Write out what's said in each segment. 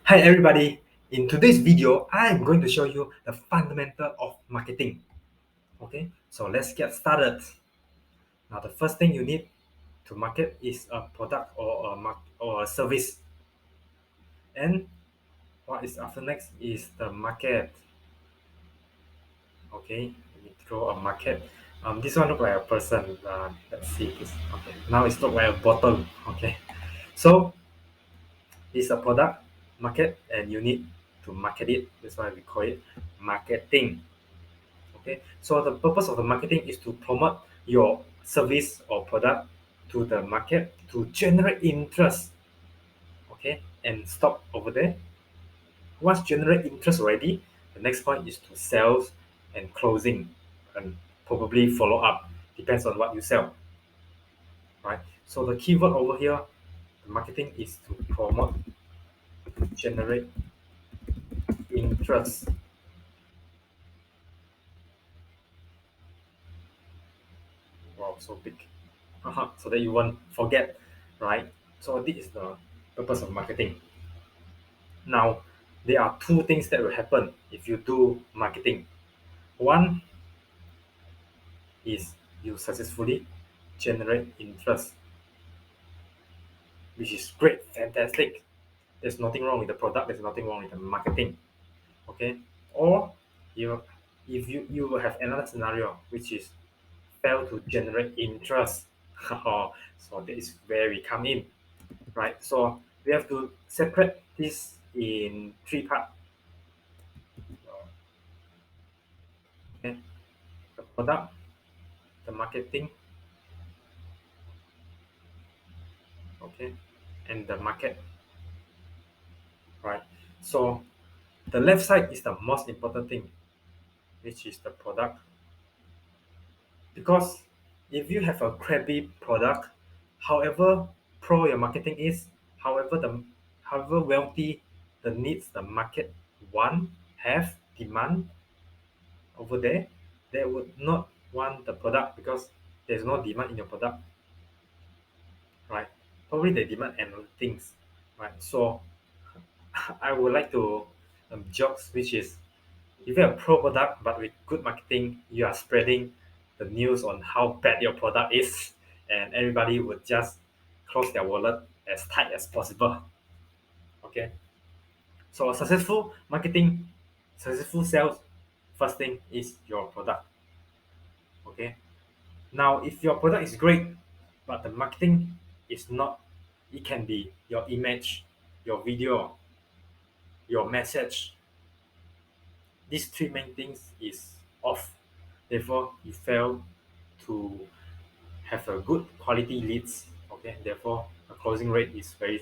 Hi everybody, in today's video, I'm going to show you the fundamental of marketing. Okay, so let's get started. Now the first thing you need to market is a product or a service. And what is after next is the market. Okay, we draw a market. This one look like a person. Let's see this. Okay, now it's look like a bottle. Okay, so it's a product market and you need to market it. That's why we call it marketing. Okay, so the purpose of the marketing is to promote your service or product to the market to generate interest. Okay, and stop over there. Once generate interest already, the next point is to sales and closing, and probably follow up. Depends on what you sell, right? So the keyword over here, the marketing is to promote, generate interest. Wow, so big. So that you won't forget, right? So this is the purpose of marketing. Now, there are two things that will happen if you do marketing. One is you successfully generate interest, which is great, fantastic. There's nothing wrong with the product, there's nothing wrong with the marketing. Okay? Or you you will have another scenario which is fail to generate interest. So that is where we come in. Right? So we have to separate this in three parts. Okay? The product, the marketing, okay, and the market, right? So the left side is the most important thing, which is the product. Because if you have a crappy product, however pro your marketing is, however wealthy the needs the market want, have, demand over there, they would not want the product because there's no demand in your product, right? Probably they demand another things, right? So I would like to jokes, which is if you have a pro product but with good marketing, you are spreading the news on how bad your product is, and everybody would just close their wallet as tight as possible. Okay, so a successful marketing, successful sales, first thing is your product. Okay, now if your product is great, but the marketing is not, it can be your image, your video, your message. These three main things is off. Therefore, you fail to have a good quality leads. Okay, therefore, the closing rate is very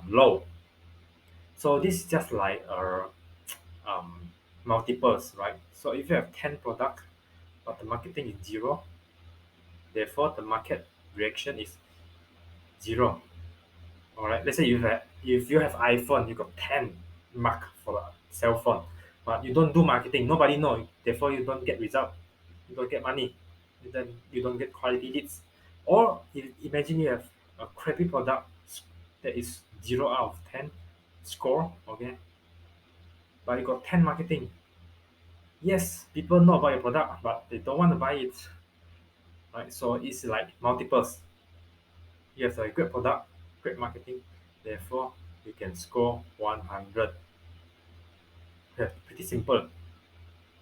low. So this is just like um, multiples, right? So if you have 10 product, but the marketing is zero, therefore the market reaction is zero. All right. Let's say if you have iPhone, you got 10 mark for a cell phone, but you don't do marketing. Nobody know. Therefore, you don't get result. You don't get money. Then you don't get quality leads. Or imagine you have a crappy product that is 0 out of 10 score. Okay, but you got 10 marketing. Yes, people know about your product, but they don't want to buy it. Right. So it's like multiples. You have a great product, great marketing. Therefore, you can score 100. Yeah, pretty simple,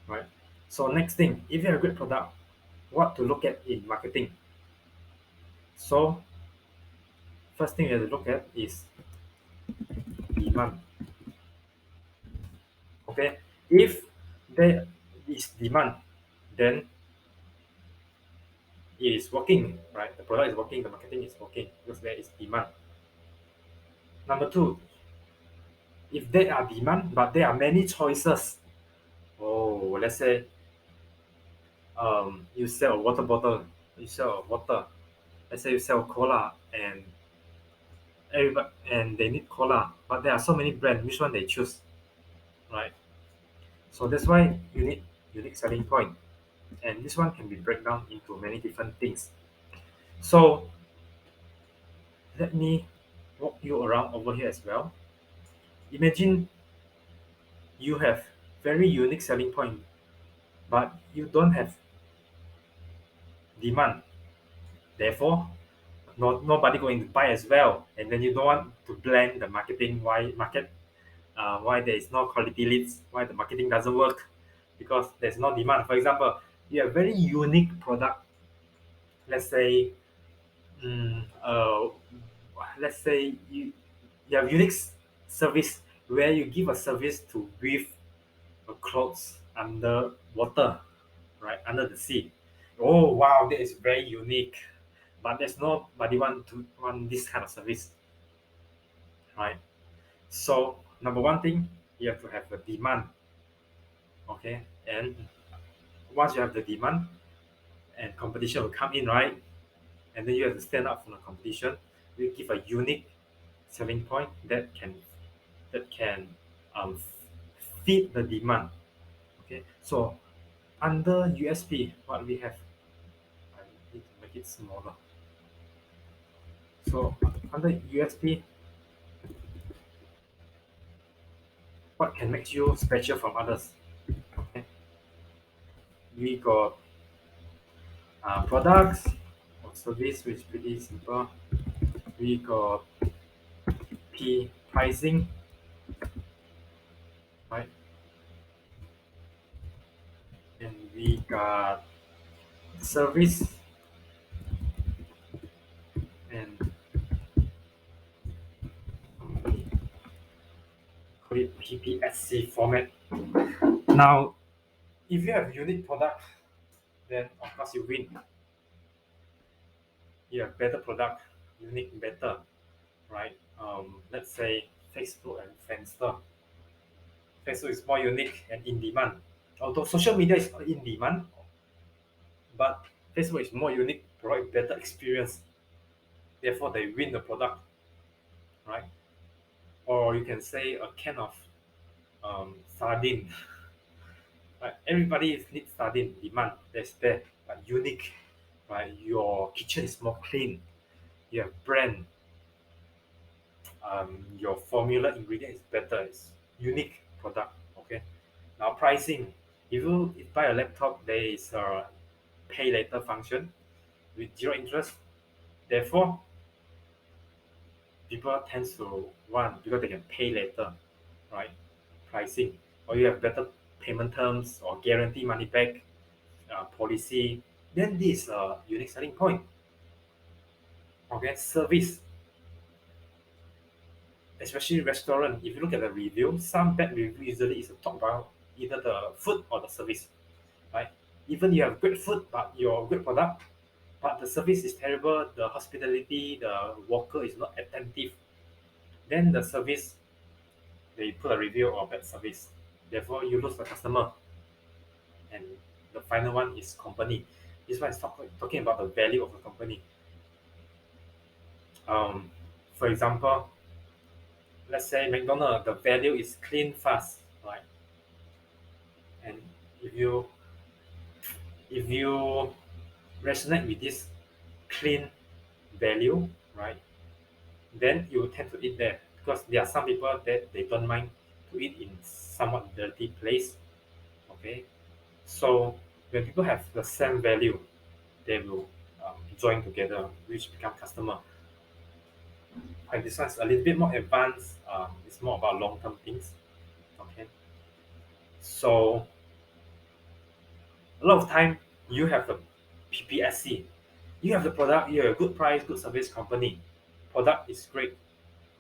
right? So next thing, if you have a great product, what to look at in marketing? So first thing you have to look at is demand. Okay, if there is demand, then it is working, right? The product is working, the marketing is working because there is demand. Number two, if there are demand but there are many choices. Oh, let's say you sell a water bottle, you sell a water. Let's say you sell cola and they need cola, but there are so many brands. Which one they choose, right? So that's why you need unique selling point, and this one can be break down into many different things. So let me walk you around over here as well. Imagine you have very unique selling point, but you don't have demand. Therefore, nobody going to buy as well. And then you don't want to blame the marketing why there is no quality leads, why the marketing doesn't work, because there's no demand. For example, you have very unique product. Let's say, mm, uh, let's say you have unique service where you give a service to breathe a clothes under water, right, under the sea. Oh wow, that is very unique. But there's nobody want this kind of service, right? So number one thing, you have to have a demand, okay? And once you have the demand and competition will come in, right? And then you have to stand up from the competition. You give a unique selling point that can um, feed the demand. Okay, so under USP, what we have, I need to make it smaller. So under USP, what can make you special from others? Okay, we got products or service, which is pretty simple. We got P pricing, right? And we got service, and we call it PPSC format. Now, if you have unique product, then of course you win. You have better product, unique better, right? Let's say Facebook and Friendster. Facebook is more unique and in demand. Although social media is in demand, but Facebook is more unique, provide better experience. Therefore, they win the product, right? Or you can say a can of sardine. Right? Everybody needs sardine demand. That's there, but unique. Right? Your kitchen is more clean. You have brand. Your formula ingredient is better. It's unique product. Okay. Now pricing. If you buy a laptop, there is a pay later function with zero interest. Therefore, people tends to want because they can pay later, right? Pricing, or you have better payment terms or guarantee money back policy. Then this is a unique selling point. Okay, service, especially restaurant. If you look at the review, some bad review usually is talk about either the food or the service, right? Even you have great food, but your great product, but the service is terrible. The hospitality, the worker is not attentive. Then the service, they put a review of bad service. Therefore, you lose the customer. And the final one is company. This one is talking about the value of the company. Um, for example, let's say McDonald's, the value is clean, fast, right? And if you if you resonate with this clean value, right, then you tend to eat there because there are some people that they don't mind to eat in somewhat dirty place. Okay, so when people have the same value, they will join together, which become customer. And this one's a little bit more advanced. It's more about long-term things. Okay, so a lot of time you have the PPSC, you have the product, you have a good price, good service company. Product is great.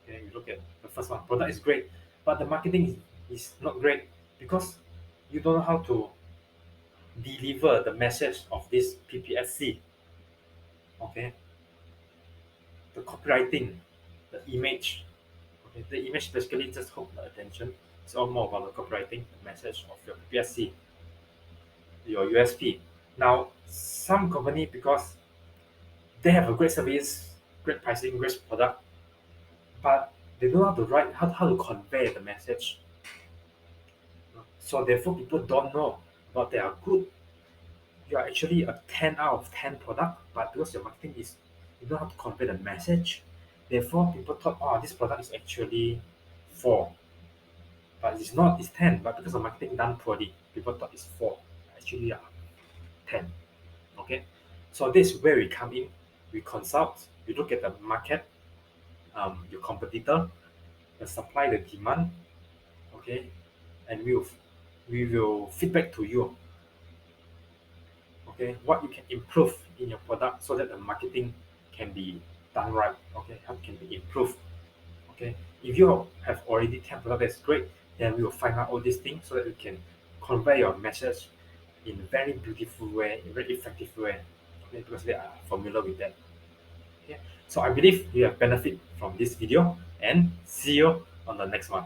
Okay, you look at the first one. Product is great, but the marketing is not great because you don't know how to deliver the message of this PPSC. Okay, the copywriting, the image. Okay, the image basically just hook the attention. It's all more about the copywriting, the message of your PPSC, your USP. Now, some company because they have a great service, great pricing, great product, but they don't know how to write, how to convey the message. So therefore, people don't know, but they are good. You are actually a 10 out of 10 product, but because your marketing is, you know how to convey the message. Therefore, people thought, oh, this product is actually 4. but it's not, it's 10, but because of marketing done poorly, people thought it's 4. Actually, 10. Okay, so this is where we come in. We consult, we look at the market, your competitor, the supply, the demand, okay, and we will feedback to you, okay, what you can improve in your product so that the marketing can be done right, okay, how can be improved, okay. If you have already 10 products, that's great. Then we will find out all these things so that you can convey your message in a very beautiful way, in a very effective way, okay, because they are familiar with that. Okay, so I believe you have benefit from this video, and see you on the next one.